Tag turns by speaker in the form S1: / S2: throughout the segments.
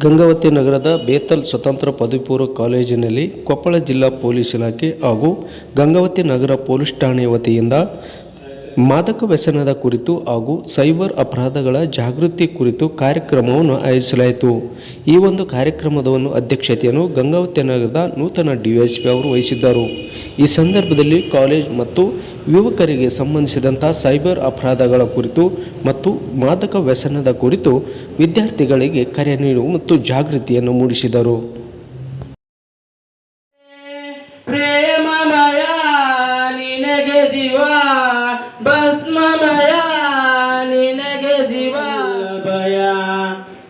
S1: ಗಂಗಾವತಿ ನಗರದ ಬೇತಲ್ ಸ್ವತಂತ್ರ ಪದವಿಪೂರ್ವ ಕಾಲೇಜಿನಲ್ಲಿ ಕೊಪ್ಪಳ ಜಿಲ್ಲಾ ಪೊಲೀಸ್ ಇಲಾಖೆ ಹಾಗೂ ಗಂಗಾವತಿ ನಗರ ಪೊಲೀಸ್ ಠಾಣೆ ವತಿಯಿಂದ ಮಾದಕ ವ್ಯಸನದ ಕುರಿತು ಹಾಗೂ ಸೈಬರ್ ಅಪರಾಧಗಳ ಜಾಗೃತಿ ಕುರಿತು ಕಾರ್ಯಕ್ರಮವನ್ನು ಆಯೋಜಿಸಲಾಯಿತು. ಈ ಒಂದು ಕಾರ್ಯಕ್ರಮದ ಅಧ್ಯಕ್ಷತೆಯನ್ನು ಗಂಗಾವತಿ ನಗರದ ನೂತನ ಡಿವೈಎಸ್ಪಿ ಅವರು ವಹಿಸಿದ್ದರು. ಈ ಸಂದರ್ಭದಲ್ಲಿ ಕಾಲೇಜ್ ಮತ್ತು ಯುವಕರಿಗೆ ಸಂಬಂಧಿಸಿದಂಥ ಸೈಬರ್ ಅಪರಾಧಗಳ ಕುರಿತು ಮತ್ತು ಮಾದಕ ವ್ಯಸನದ ಕುರಿತು ವಿದ್ಯಾರ್ಥಿಗಳಿಗೆ ಕರೆ ನೀಡುವ ಮತ್ತು ಜಾಗೃತಿಯನ್ನು ಮೂಡಿಸಿದರು.
S2: ಪ್ರೇಮಮಯ ನಿನಗೆ ಜೀವ, ಭಸ್ಮಮಯ ನಿನಗೆ ಜೀವ, ಭಯ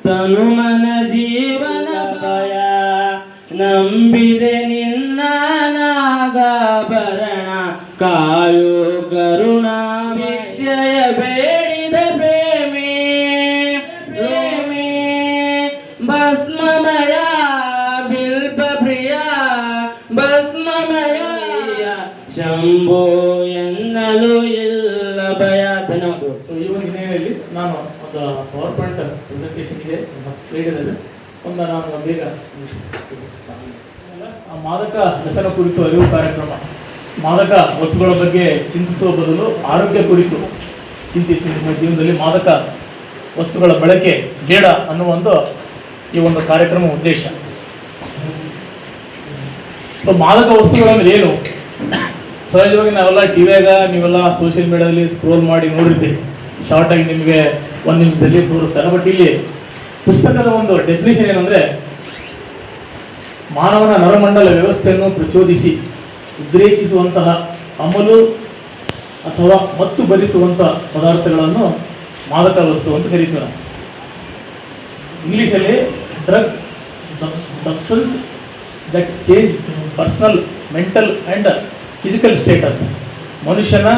S2: ತನು ಮನ ಜೀವನ ಭಯ, ನಂಬಿದೆ ನಿನ್ನ ನಾಗಾಭರಣ, ಕಾಯೋ ಕರುಣಾ ವಿಕ್ಷಯ ಬೇಡಿದ ಪ್ರೇಮಿ, ಪ್ರೇಮಿ ಭಸ್ಮಮಯ ಬಿಲ್ಪ ಪ್ರಿಯ, ಭಸ್ಮಮಯ ಶಂಭೋ ಎನ್ನಲು ಇಲ್ಲ ಭಯ. ಧನ್ಯವಾದ.
S3: ಈ ಒಂದು ಹಿನ್ನೆಲೆಯಲ್ಲಿ ನಾನು ಒಂದು ಪವರ್ ಪಾಯಿಂಟ್ ಪ್ರೆಸೆಂಟೇಷನ್ ಇದೆ ಸ್ಲೈಡಲ್ಲಿ ನಾನು ಬೇಗ ಮಾದಕ ವ್ಯಸನ ಕುರಿತು ಅರಿವು ಕಾರ್ಯಕ್ರಮ. ಮಾದಕ ವಸ್ತುಗಳ ಬಗ್ಗೆ ಚಿಂತಿಸುವ ಬದಲು ಆರೋಗ್ಯ ಕುರಿತು ಚಿಂತಿಸಿ ನಿಮ್ಮ ಜೀವನದಲ್ಲಿ ಮಾದಕ ವಸ್ತುಗಳ ಬಳಕೆ ಬೇಡ ಅನ್ನುವ ಈ ಒಂದು ಕಾರ್ಯಕ್ರಮ ಉದ್ದೇಶ. ಸೊ ಮಾದಕ ವಸ್ತುಗಳಂದ್ರೆ ಏನು? ಸಹಜವಾಗಿ ನಾವೆಲ್ಲ ಟಿವಿಯಾಗ ನೀವೆಲ್ಲ ಸೋಷಿಯಲ್ ಮೀಡಿಯಾದಲ್ಲಿ ಸ್ಕ್ರೋಲ್ ಮಾಡಿ ನೋಡಿರ್ತೀವಿ, ಶಾರ್ಟ್ ಆಗಿ ನಿಮಗೆ 1 ನಿಮಿಷದಲ್ಲಿ ತೋರಿಸ್ತಾರೆ. ಬಟ್ ಇಲ್ಲಿ ಪುಸ್ತಕದ ಒಂದು ಡೆಫಿನೇಷನ್ ಏನಂದ್ರೆ, ಮಾನವನ ನರಮಂಡಲ ವ್ಯವಸ್ಥೆಯನ್ನು ಪ್ರಚೋದಿಸಿ ಉದ್ರೇಕಿಸುವಂತಹ ಅಮಲು ಅಥವಾ ಮತ್ತು ಭರಿಸುವಂತಹ ಪದಾರ್ಥಗಳನ್ನು ಮಾದಕ ವಸ್ತು ಅಂತ ಕರೀತೀವಿ ನಾವು. ಇಂಗ್ಲಿಷಲ್ಲಿ drug substance that change personal, mental and physical status. ಮನುಷ್ಯನ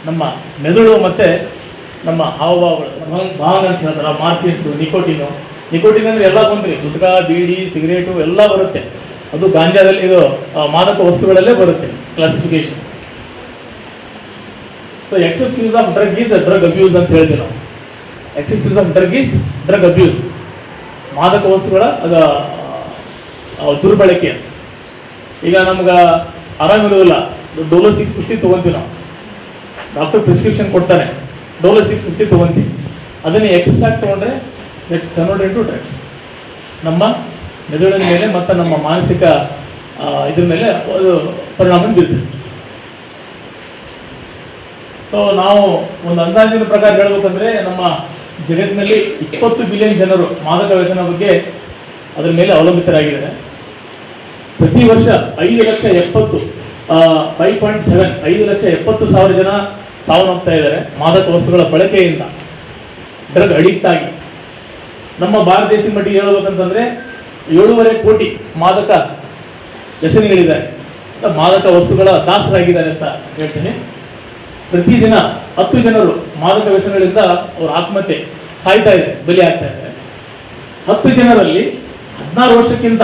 S3: ನಮ್ಮ ಮೆದುಳು ಮತ್ತು ನಮ್ಮ ಹಾವಭಾವಗಳು, ಭಾವನೆ ಅಂತ ಹೇಳ್ತಾರೆ. ಮಾರ್ಫಿನ್ಸು, ನಿಕೋಟಿನ್ ಅಂದರೆ ಎಲ್ಲ ಬಂದ್ರಿ, ಗುಟ್ಕಾ, ಬೀಡಿ, ಸಿಗರೇಟು ಎಲ್ಲ ಬರುತ್ತೆ. ಅದು ಗಾಂಜಾದಲ್ಲಿ, ಇದು ಮಾದಕ ವಸ್ತುಗಳಲ್ಲೇ ಬರುತ್ತೆ classification. So excess use of drug is drug abuse ಅಂತ ಹೇಳ್ತೀವಿ ನಾವು. Excess use of drug is drug abuse. ಮಾದಕ ವಸ್ತುಗಳ ದುರ್ಬಳಕೆ. ಈಗ ನಮ್ಗೆ ಆರಾಮಿರೋದಿಲ್ಲ, ಡೋಲೋ 650 ತೊಗೊತೀವಿ ನಾವು, ಡಾಕ್ಟರ್ ಪ್ರಿಸ್ಕ್ರಿಪ್ಷನ್ ಕೊಡ್ತಾನೆ, ಡೋಲೋ 650 ತೊಗೊತೀವಿ. ಅದನ್ನು ಎಕ್ಸೆಸ್ ಆಗಿ ತೊಗೊಂಡ್ರೆ ದಟ್ ಕನ್ವರ್ಟ್ ಇಂಟು ಡ್ರಗ್ಸ್. ನಮ್ಮ ಮೆದುಳಿನ ಮೇಲೆ ಮತ್ತು ನಮ್ಮ ಮಾನಸಿಕ ಇದ್ರ ಮೇಲೆ ಅದು ಪರಿಣಾಮ ಬೀರ್ತದೆ. ಸೊ ನಾವು ಒಂದು ಅಂದಾಜಿನ ಪ್ರಕಾರ ಹೇಳ್ಬೇಕಂದ್ರೆ, ನಮ್ಮ ಜಗತ್ತಿನಲ್ಲಿ 20 ಬಿಲಿಯನ್ ಜನರು ಮಾದಕ ವ್ಯಸನ ಬಗ್ಗೆ ಅದರ ಮೇಲೆ ಅವಲಂಬಿತರಾಗಿದ್ದಾರೆ. ಪ್ರತಿ ವರ್ಷ 5,70,000 5,70,000 ಜನ ಸಾವನ್ನಪ್ತಾ ಇದ್ದಾರೆ ಮಾದಕ ವಸ್ತುಗಳ ಬಳಕೆಯಿಂದ, ಡ್ರಗ್ ಅಡಿಕ್ಟ್ ಆಗಿ. ನಮ್ಮ ಭಾರತ ದೇಶದ ಮಟ್ಟಿಗೆ ಹೇಳ್ಬೇಕಂತಂದ್ರೆ 7.5 ಕೋಟಿ ಮಾದಕ ವ್ಯಸನಿಗಳಿದ್ದಾರೆ, ಮಾದಕ ವಸ್ತುಗಳ ದಾಸರಾಗಿದ್ದಾರೆ ಅಂತ ಹೇಳ್ತೀನಿ. ಪ್ರತಿದಿನ 10 ಜನರು ಮಾದಕ ವ್ಯಸನಗಳಿಂದ ಅವ್ರ ಆತ್ಮಹತ್ಯೆ ಸಾಯ್ತಾ ಇದೆ, ಬಲಿ ಆಗ್ತಾ ಇದ್ದಾರೆ. 10 ಜನರಲ್ಲಿ 16 ವರ್ಷಕ್ಕಿಂತ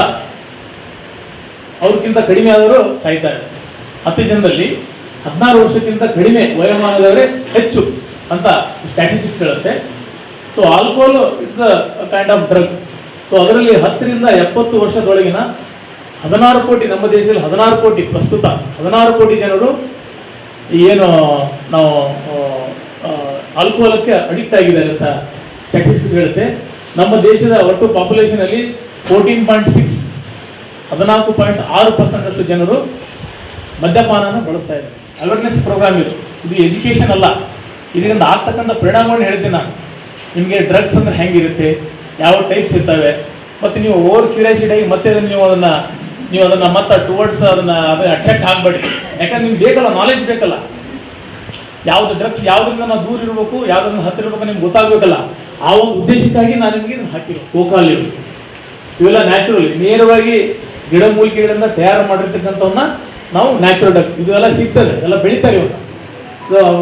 S3: ಅವ್ರಿಗಿಂತ ಕಡಿಮೆ ಆದವರು ಸಾಯ್ತಾ ಇದ್ದಾರೆ. 10 ಜನರಲ್ಲಿ 16 ವರ್ಷಕ್ಕಿಂತ ಕಡಿಮೆ ವಯೋಮಾನದವರೇ ಹೆಚ್ಚು ಅಂತ ಸ್ಟ್ಯಾಟಿಸ್ಟಿಕ್ಸ್ ಹೇಳುತ್ತೆ. So alcohol it's a kind of drug. So ಅದರಲ್ಲಿ 10 ರಿಂದ 70 ವರ್ಷದೊಳಗಿನ 16 ಕೋಟಿ, ನಮ್ಮ ದೇಶದಲ್ಲಿ 16 ಕೋಟಿ, ಪ್ರಸ್ತುತ 16 ಕೋಟಿ ಜನರು ಏನು ನಾವು ಆಲ್ಕೋಹಾಲಕ್ಕೆ ಅಡಿಕ್ಟ್ ಆಗಿದ್ದಾರೆ ಅಂತ ಸ್ಟ್ಯಾಟಿಸ್ಟಿಕ್ಸ್ ಹೇಳುತ್ತೆ. ನಮ್ಮ ದೇಶದ ಒಟ್ಟು ಪಾಪ್ಯುಲೇಷನಲ್ಲಿ 14.6 14.6% ಜನರು ಮದ್ಯಪಾನನ ಬಳಸ್ತಾ ಇದ್ದಾರೆ. ಅವೇರ್ನೆಸ್ ಪ್ರೋಗ್ರಾಮ್ ಇದು ಎಜುಕೇಷನ್ ಅಲ್ಲ. ಇದರಿಂದ ಆಗ್ತಕ್ಕಂಥ ಪರಿಣಾಮವನ್ನು ಹೇಳ್ತೀನಿ ನಾನು ನಿಮಗೆ. ಡ್ರಗ್ಸ್ ಅಂದರೆ ಹೆಂಗಿರುತ್ತೆ, ಯಾವ ಟೈಪ್ಸ್ ಇರ್ತವೆ, ಮತ್ತು ನೀವು ಓವರ್ ಕ್ಯೂರಿಯಾಸಿಟಿ ಆಗಿ ಮತ್ತೆ ನೀವು ಅದನ್ನು ಮತ್ತೆ ಟುವರ್ಡ್ಸ್ ಅದನ್ನು ಅಟ್ರಾಕ್ಟ್ ಆಗಬೇಡಿ. ಯಾಕಂದ್ರೆ ನಿಮ್ಗೆ ಬೇಕಲ್ಲ, ನಾಲೆಜ್ ಬೇಕಲ್ಲ. ಯಾವುದು ಡ್ರಗ್ಸ್ ಯಾವುದರಿಂದ ನಾವು ದೂರ ಇರಬೇಕು, ಯಾವುದರಿಂದ ಹತ್ತಿರ ಇರಬೇಕು ನಿಮ್ಗೆ ಗೊತ್ತಾಗಬೇಕಲ್ಲ. ಆ ಒಂದು ಉದ್ದೇಶಕ್ಕಾಗಿ ನಾನು ನಿಮಗೆ ಹಾಕಿರೋ ಕೋಕಾಲ್ ಇವೆಲ್ಲ ನ್ಯಾಚುರಲ್, ನೇರವಾಗಿ ಗಿಡಮೂಲಿಕೆಗಳಿಂದ ತಯಾರು ಮಾಡಿರ್ತಕ್ಕಂಥವನ್ನ ನಾವು ನ್ಯಾಚುರಲ್ ಡ್ರಗ್ಸ್. ಇದೆಲ್ಲ ಸಿಗ್ತದೆ, ಎಲ್ಲ ಬೆಳೀತಾರೆ ಇವಾಗ.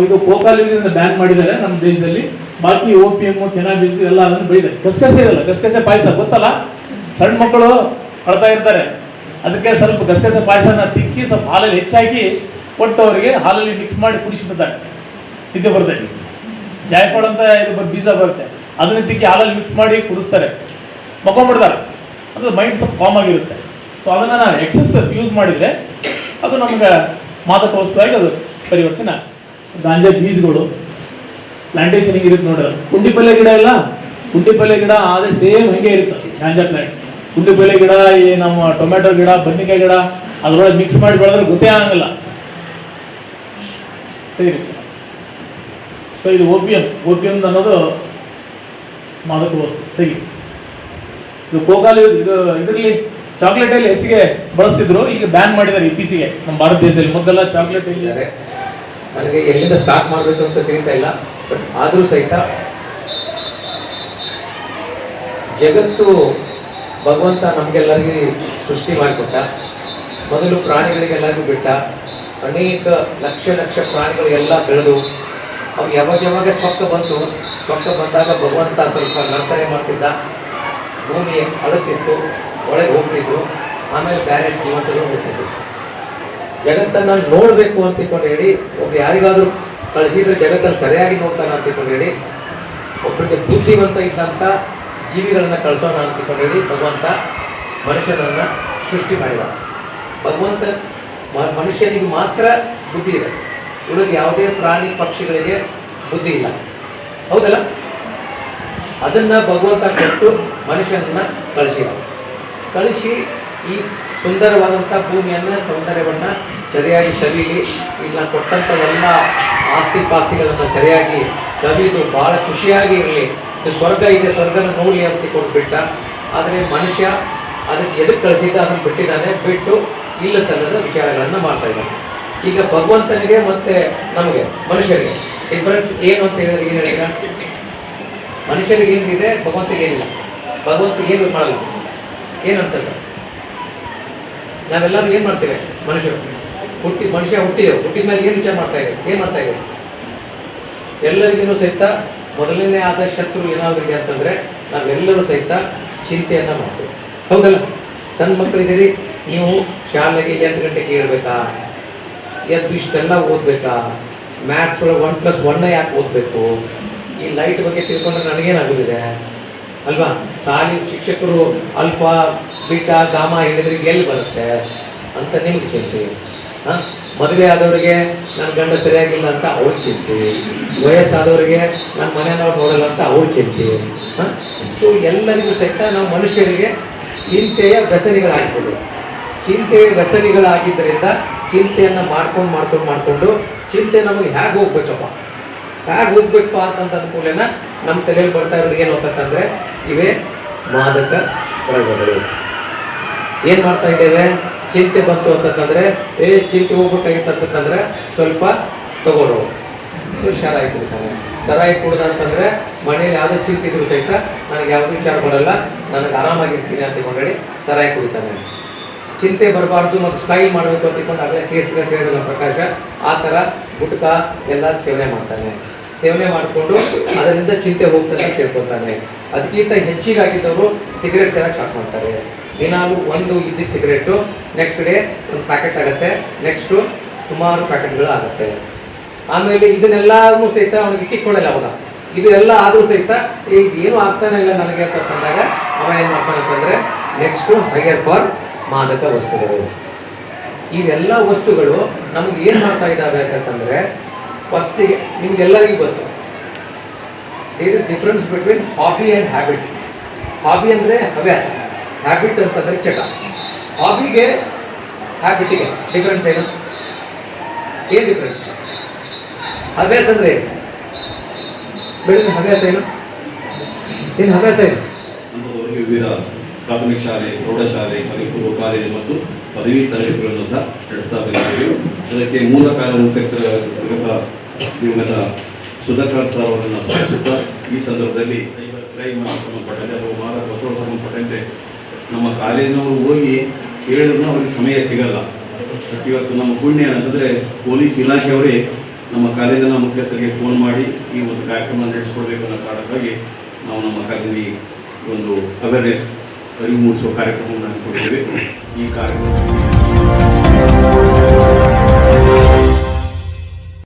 S3: ಇದು ಕೋಕಾಲ್ ಬ್ಯಾನ್ ಮಾಡಿದ್ದಾರೆ ನಮ್ಮ ದೇಶದಲ್ಲಿ. ಬಾಕಿ OPM, ಕೆನಾಬಿಸ್ ಎಲ್ಲ ಅದನ್ನು ಬೆಳೀತಾರೆ. ಗಸಗಸೆ ಇರಲ್ಲ, ಗಸಗಸೆ ಪಾಯಸ ಗೊತ್ತಲ್ಲ, ಸಣ್ಣ ಮಕ್ಕಳು ಅಳ್ತಾ ಇರ್ತಾರೆ, ಅದಕ್ಕೆ ಸ್ವಲ್ಪ ಗಸಗಸೆ ಪಾಯಸನ ತಿಕ್ಕಿ ಸ್ವಲ್ಪ ಹಾಲಲ್ಲಿ ಹೆಚ್ಚಾಗಿ ಕೊಟ್ಟು ಅವರಿಗೆ ಹಾಲಲ್ಲಿ ಮಿಕ್ಸ್ ಮಾಡಿ ಕುಡಿಸಿಬಿಡ್ತಾರೆ. ನಿದ್ದೆ ಬರ್ತದೆ. ಜಾಯ್ಫಾಡ್ ಅಂತ ಇದು ಬೀಜ ಬರುತ್ತೆ, ಅದನ್ನ ತಿಕ್ಕಿ ಹಾಲಲ್ಲಿ ಮಿಕ್ಸ್ ಮಾಡಿ ಕುಡಿಸ್ತಾರೆ. ಮಕ್ಕೊಂಡ್ಬಿಡ್ತಾರೆ, ಅಂದರೆ ಮೈಂಡ್ ಸ್ವಲ್ಪ ಕಾಮ್ ಆಗಿರುತ್ತೆ. ಸೊ ಅದನ್ನು ನಾವು ಎಕ್ಸಸ್ ಯೂಸ್ ಮಾಡಿದರೆ ಅದು ನಮ್ಗೆ ಮಾದಕ ವಸ್ತುವಾಗಿ ಅದು ಪರಿವರ್ತನೆ. ಗಾಂಜಾ ಬೀಜಗಳು ಪ್ಲಾಂಟೇಶನ್ ಇರುತ್ತೆ ನೋಡ್ರಿ, ಕುಂಡಿ ಪಲ್ಯ ಗಿಡ ಇಲ್ಲ, ಕುಂಡಿ ಪಲ್ಯ ಗಿಡ ಅದೇ ಸೇಮ್ ಹಂಗೆ ಇರುತ್ತೆ ಗಾಂಜಾ ಪ್ಲಾಂಟ್. ಕುಂಡಿ ಪಲ್ಯ ಗಿಡ, ಈ ನಮ್ಮ ಟೊಮೆಟೊ ಗಿಡ, ಬದ್ನಿಕಾಯಿ ಗಿಡ ಅದರೊಳಗೆ ಮಿಕ್ಸ್ ಮಾಡಿ ಬೆಳೆದ್ರೆ ಗೊತ್ತೇ ಆಗಂಗಿಲ್ಲ. ಸೊ ಇದು ಓಪಿಯಂ ಅನ್ನೋದು ಮಾದಕ ವಸ್ತು. ತೆಗಿ ಇದು ಕೋಕಾಲಿ, ಇದು ಇದರಲ್ಲಿ ಚಾಕ್ಲೇಟಲ್ಲಿ ಹೆಚ್ಚಿಗೆ ಬಳಸ್ತಿದ್ರು, ಈಗ ಬ್ಯಾನ್ ಮಾಡಿದ್ದಾರೆ ಇತ್ತೀಚೆಗೆ ನಮ್ಮ ಭಾರತ ದೇಶದಲ್ಲಿ. ಮೊದಲೆಲ್ಲ ಚಾಕ್ಲೇಟ್
S4: ಇದ್ದಾರೆ. ನನಗೆ ಎಲ್ಲಿಂದ ಸ್ಟಾರ್ಟ್ ಮಾಡಬೇಕು ಅಂತ ತಿಳಿತಾ ಇಲ್ಲ, ಬಟ್ ಆದರೂ ಸಹಿತ ಜಗತ್ತು ಭಗವಂತ ನಮಗೆಲ್ಲರಿಗೂ ಸೃಷ್ಟಿ ಮಾಡಿಕೊಟ್ಟ. ಮೊದಲು ಪ್ರಾಣಿಗಳಿಗೆಲ್ಲರಿಗೂ ಬಿಟ್ಟ, ಅನೇಕ ಲಕ್ಷ ಪ್ರಾಣಿಗಳು ಎಲ್ಲ ಬೆಳೆದು ಅವು ಯಾವಾಗ ಸೊಕ್ಕ ಬಂದಾಗ ಭಗವಂತ ಸ್ವಲ್ಪ ನರ್ತನೆ ಮಾಡ್ತಿದ್ದ, ಭೂಮಿ ಅಳುತ್ತಿತ್ತು, ಒಳಗೆ ಹೋಗ್ತಿದ್ರು, ಆಮೇಲೆ ಬೇರೆ ಜೀವಂತಗಳು ಹೋಗ್ತಿದ್ರು. ಜಗತ್ತನ್ನು ನೋಡಬೇಕು ಅಂತ ತಿಳ್ಕೊಂಡು ಹೇಳಿ ಒಬ್ಬ ಯಾರಿಗಾದ್ರೂ ಕಳಿಸಿದ್ರೆ ಜಗತ್ತನ್ನು ಸರಿಯಾಗಿ ನೋಡ್ತಾನೆ ಅಂತ ತಿಳ್ಕೊಂಡು ಹೇಳಿ ಒಬ್ಬರಿಗೆ ಬುದ್ಧಿವಂತ ಇದ್ದಂಥ ಜೀವಿಗಳನ್ನು ಕಳಿಸೋಣ ಅಂತ ತಿಳ್ಕೊಂಡು ಹೇಳಿ ಭಗವಂತ ಮನುಷ್ಯನನ್ನು ಸೃಷ್ಟಿ ಮಾಡಿದ. ಭಗವಂತ ಮನುಷ್ಯನಿಗೆ ಮಾತ್ರ ಬುದ್ಧಿ ಇದೆ, ಉಳಿದ ಯಾವುದೇ ಪ್ರಾಣಿ ಪಕ್ಷಿಗಳಿಗೆ ಬುದ್ಧಿ ಇಲ್ಲ, ಹೌದಲ್ಲ? ಅದನ್ನು ಭಗವಂತ ಕೊಟ್ಟು ಮನುಷ್ಯನನ್ನು ಕಳಿಸಿ ಈ ಸುಂದರವಾದಂಥ ಭೂಮಿಯನ್ನು, ಸೌಂದರ್ಯವನ್ನು ಸರಿಯಾಗಿ ಸವಿಲಿ, ಇಲ್ಲ ಕೊಟ್ಟಂಥ ಎಲ್ಲ ಆಸ್ತಿ ಪಾಸ್ತಿಗಳನ್ನು ಸರಿಯಾಗಿ ಸವಿದು ಭಾಳ ಖುಷಿಯಾಗಿ ಇರಲಿ, ಇದು ಸ್ವರ್ಗ ಇದೆ, ಸ್ವರ್ಗನ ನೋಡಲಿ ಅಂತ ಕೊಟ್ಬಿಟ್ಟ. ಆದರೆ ಮನುಷ್ಯ ಅದಕ್ಕೆ ಎದಕ್ಕೆ ಕಳಿಸಿದ್ದ ಅದನ್ನು ಬಿಟ್ಟಿದ್ದಾನೆ, ಬಿಟ್ಟು ಇಲ್ಲ ಸಲ್ಲದ ವಿಚಾರಗಳನ್ನು ಮಾಡ್ತಾ ಇದ್ದಾನೆ. ಈಗ ಭಗವಂತನಿಗೆ ಮತ್ತು ನಮಗೆ ಮನುಷ್ಯರಿಗೆ ಡಿಫ್ರೆನ್ಸ್ ಏನು ಅಂತ ಹೇಳಿದ್ರೆ ಏನು ಹೇಳ್ತೀರಾ? ಮನುಷ್ಯರಿಗೆ ಏನಿದೆ, ಭಗವಂತನಿಗೆ ಏನಿಲ್ಲ. ಭಗವಂತ ಏನು ಮಾಡಲ್ಲ, ಏನು ಅನ್ಸುತ್ತೆ? ನಾವೆಲ್ಲರೂ ಏನು ಮಾಡ್ತೇವೆ? ಮನುಷ್ಯ ಹುಟ್ಟಿದ ಮೇಲೆ ಏನು ವಿಚಾರ ಮಾಡ್ತಾ ಇದ್ದೇವೆ? ಎಲ್ಲರಿಗೂ ಸಹಿತ ಮೊದಲನೇ ಆದ ಶತ್ರು ಏನಾದ್ರಿಗೆ ಅಂತಂದ್ರೆ ನಾವೆಲ್ಲರೂ ಸಹಿತ ಚಿಂತೆಯನ್ನ ಮಾಡ್ತೇವೆ, ಹೌದಲ್ಲ? ಸಣ್ಣ ಮಕ್ಕಳಿದ್ದೀರಿ, ನೀವು ಶಾಲೆಗೆ 8 ಗಂಟೆಗೆ ಇರಬೇಕಾ, ಎದ್ದು ಇಷ್ಟೆಲ್ಲ ಓದಬೇಕಾ, ಮ್ಯಾಥ್ಸ್ ಒಳಗೆ 1+1 ಯಾಕೆ ಓದಬೇಕು, ಈ ಲೈಟ್ ಬಗ್ಗೆ ತಿಳ್ಕೊಂಡ್ರೆ ನನಗೇನಾಗೋದಿದೆ ಅಲ್ವಾ? ಶಿಕ್ಷಕರು ಅಲ್ಫಾ ಬೀಟಾ ಗಾಮಾ ಹೇಳಿದ್ರೆ ಎಲ್ಲಿ ಬರುತ್ತೆ ಅಂತ ನಿಮ್ಗೆ ಚಿಂತೆ. ಮದುವೆ ಆದವರಿಗೆ ನನ್ನ ಗಂಡ ಸರಿಯಾಗಿಲ್ಲ ಅಂತ ಅವ್ರ ಚಿಂತೆ, ವಯಸ್ಸಾದವರಿಗೆ ನನ್ನ ಮನೆಯವ್ರು ನೋಡಲ್ಲ ಅಂತ ಅವ್ರ ಚಿಂತೆ. ಸೊ ಎಲ್ಲರಿಗೂ ಸಹಿತ ನಾವು ಮನುಷ್ಯರಿಗೆ ಚಿಂತೆಯ ವ್ಯಸನಿಗಳಾಗಿರ್ಬೋದು. ಚಿಂತೆಯ ವ್ಯಸನಿಗಳಾಗಿದ್ದರಿಂದ ಚಿಂತೆಯನ್ನು ಮಾಡ್ಕೊಂಡು ಚಿಂತೆ ನಮಗೆ ಹೇಗೆ ಹೋಗ್ಬೇಕಪ್ಪ ಅಂತಂದ ಕೂಡಲೇ ನಮ್ಮ ತಲೆಯಲ್ಲಿ ಬರ್ತಾ ಇರೋದು ಏನು ಅಂತಂದ್ರೆ ಇವೇ ಮಾದಕ ದ್ರವ್ಯಗಳು. ಏನು ಮಾಡ್ತಾ ಇದ್ದೇವೆ? ಚಿಂತೆ ಬಂತು ಅಂತಂದ್ರೆ ಚಿಂತೆ ಹೋಗ್ಬೇಕಾಗಿತ್ತಂತಂದ್ರೆ ಸ್ವಲ್ಪ ತಗೊಳ್ಳೋ, ಶರಾಯಿ ಕುಡಿತಾನೆ. ಶರಾಯಿ ಕುಡ್ದ ಅಂತಂದ್ರೆ ಮನೇಲಿ ಯಾವುದೇ ಚಿಂತೆ ಇದ್ರು ಸಹಿತ ನನಗೆ ಯಾವುದೇ ವಿಚಾರ ಬರಲ್ಲ, ನನಗೆ ಆರಾಮಾಗಿರ್ತೀನಿ ಅಂತ ಹೇಳಿ ಶರಾಯಿ ಕುಡಿತಾನೆ. ಚಿಂತೆ ಬರಬಾರ್ದು ಮತ್ತು ಸ್ಟೈಲ್ ಮಾಡಬೇಕು ಅಂತ ತಿಳ್ಕೊಂಡು ಆಗಲೇ ಕೇಸ್ಗೆ ಹೇಳಿದ ಪ್ರಕಾಶ ಆ ಥರ ಗುಟ್ಕ ಎಲ್ಲ ಸೇವನೆ ಮಾಡ್ತಾನೆ. ಸೇವನೆ ಮಾಡಿಕೊಂಡು ಅದರಿಂದ ಚಿಂತೆ ಹೋಗ್ತಾನೆ ಅಂತ ತಿಳ್ಕೊತಾನೆ. ಅದಕ್ಕಿಂತ ಹೆಚ್ಚಿಗಾಗಿದ್ದವರು ಸಿಗರೇಟ್ ಸೇವಕ್ಕೆ ಸ್ಟಾರ್ಟ್ ಮಾಡ್ತಾರೆ. ದಿನಾಲು ಒಂದು ಇದ್ದಿದ್ದ ಸಿಗರೇಟು ನೆಕ್ಸ್ಟ್ ಡೇ ಒಂದು ಪ್ಯಾಕೆಟ್ ಆಗುತ್ತೆ, ನೆಕ್ಸ್ಟು ಸುಮಾರು ಪ್ಯಾಕೆಟ್ಗಳು ಆಗುತ್ತೆ. ಆಮೇಲೆ ಇದನ್ನೆಲ್ಲನೂ ಸಹಿತ ಅವನಿಗೆ ಕಿಕ್ಕೊಳ್ಳಲ್ಲ. ಅವಾಗ ಇದು ಎಲ್ಲ ಆದರೂ ಸಹಿತ ಈಗ ಏನು ಆಗ್ತಾನೆ ಇಲ್ಲ ನನಗೆ ಅಂತಂದಾಗ ಅವ ಏನು ಮಾಡ್ತಾನೆ ಅಂತಂದರೆ ನೆಕ್ಸ್ಟು ಹೈಯರ್ ಫಾರ್ ಮಾದಕ ವಸ್ತುಗಳು. ಇವೆಲ್ಲ ವಸ್ತುಗಳು ನಮ್ಗೆ ಏನು ಮಾಡ್ತಾ ಇದ್ದಾವೆ ಅಂತಂದರೆ, ಫಸ್ಟಿಗೆ ನಿಮ್ಗೆಲ್ಲರಿಗೂ ಗೊತ್ತು there is difference between hobby and habit. Hobby ಅಂದರೆ ಹವ್ಯಾಸ, ಹ್ಯಾಬಿಟ್ ಅಂತಂದರೆ ಚಟ. ಹಾಬಿಗೆ ಹ್ಯಾಬಿಟಿಗೆ ಡಿಫ್ರೆನ್ಸ್ ಏನು ಡಿಫ್ರೆನ್ಸ್? ಹವ್ಯಾಸ ಅಂದರೆ ಏನು? ಬೆಳೆದ ಹವ್ಯಾಸ ಏನು? ಹವ್ಯಾಸ ಏನು?
S5: ವಿವಿಧ ಪ್ರಾಥಮಿಕ ಶಾಲೆ, ಪ್ರೌಢಶಾಲೆ, ಪದವಿ ಪೂರ್ವ ಕಾಲೇಜು ಮತ್ತು ಪದವಿ ತರಗತಿಗಳನ್ನು ಸಹ ನಡೆಸ್ತಾ ಬಂದಿದ್ದೀವಿ. ಅದಕ್ಕೆ ಮೂಲ ಕಾರ್ಯನಿರ್ವಹಿತ ದಿವಂಗತ ಸುಧಾಕರ್ ಸರ್ ಅವರನ್ನು ಸ್ಮರಿಸುತ್ತಾ ಈ ಸಂದರ್ಭದಲ್ಲಿ ಸೈಬರ್ ಕ್ರೈಮ್ ಸಂಬಂಧಪಟ್ಟಂತೆ ಅಥವಾ ಮಾದಕ ವಸ್ತುಗಳ ಸಂಬಂಧಪಟ್ಟಂತೆ ನಮ್ಮ ಕಾಲೇಜಿನವರು ಹೋಗಿ ಹೇಳಿದ್ರು ಅವರಿಗೆ ಸಮಯ ಸಿಗಲ್ಲ. ಬಟ್ ಇವತ್ತು ನಮ್ಮ ಪುಣ್ಯ ಏನಂತಂದರೆ ಪೊಲೀಸ್ ಇಲಾಖೆಯವರೇ ನಮ್ಮ ಕಾಲೇಜಿನ ಮುಖ್ಯಸ್ಥರಿಗೆ ಫೋನ್ ಮಾಡಿ ಈ ಒಂದು ಕಾರ್ಯಕ್ರಮ ನಡೆಸ್ಕೊಡ್ಬೇಕು ಅನ್ನೋ ಕಾರಣಕ್ಕಾಗಿ ನಾವು ನಮ್ಮ ಕಾಲೇಜಿನಲ್ಲಿ ಒಂದು ಅವೇರ್ನೆಸ್ ಅರಿವು ಮೂಡಿಸುವ ಕಾರ್ಯಕ್ರಮವನ್ನು ಹಮ್ಮಿಕೊಂಡಿದ್ದೇವೆ. ಈ ಕಾರ್ಯಕ್ರಮ